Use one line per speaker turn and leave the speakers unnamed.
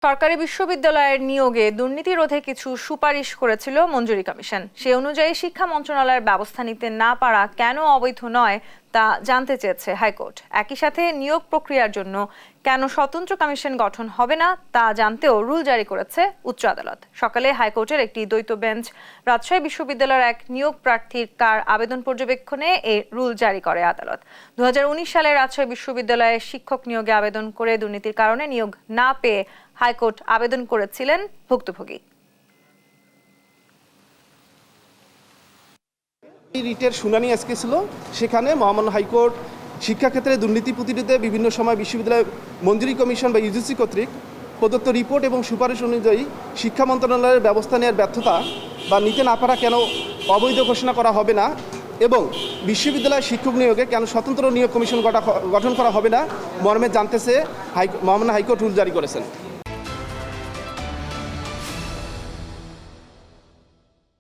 সরকারি বিশ্ববিদ্যালয়ের নিয়োগে দুর্নীতি রোধে কিছু সুপারিশ করেছিল মঞ্জুরি কমিশন। সে অনুযায়ী শিক্ষা মন্ত্রণালয়ের ব্যবস্থা নিতে না পারা কেন অবৈধ নয় তা জানতে চেয়েছে হাইকোর্ট। একই সাথে নিয়োগ প্রক্রিয়ার জন্য কেন স্বতন্ত্র কমিশন গঠন হবে না তা জানতেও রুল জারি করেছে উচ্চ আদালত। সকালে হাইকোর্টের একটি দ্বৈত বেঞ্চ রাজশাহী বিশ্ববিদ্যালয়ের এক নিয়োগ প্রার্থীর কার আবেদন পর্যবেক্ষণে এই রুল জারি করে আদালত। 2019 সালে রাজশাহী বিশ্ববিদ্যালয়ে শিক্ষক নিয়োগে আবেদন করে দুর্নীতির কারণে নিয়োগ না পেয়ে হাইকোর্ট আবেদন করেছিলেন ভুক্তভোগী।
এই রিটের শুনানি আজকে ছিল, সেখানে মহামান্য হাইকোর্ট শিক্ষাক্ষেত্রে দুর্নীতি প্রতিরোধে বিভিন্ন সময় বিশ্ববিদ্যালয় মঞ্জুরি কমিশন বা ইউজিসি কর্তৃক প্রদত্ত রিপোর্ট এবং সুপারিশ অনুযায়ী শিক্ষা মন্ত্রণালয়ের ব্যবস্থা নেওয়ার ব্যর্থতা বা নিতে না পারা কেন অবৈধ ঘোষণা করা হবে না এবং বিশ্ববিদ্যালয় শিক্ষক নিয়োগে কেন স্বতন্ত্র নিয়োগ কমিশন গঠন করা হবে না মর্মে জানতে চেয়ে মহামান্য হাইকোর্ট রুল জারি করেছেন।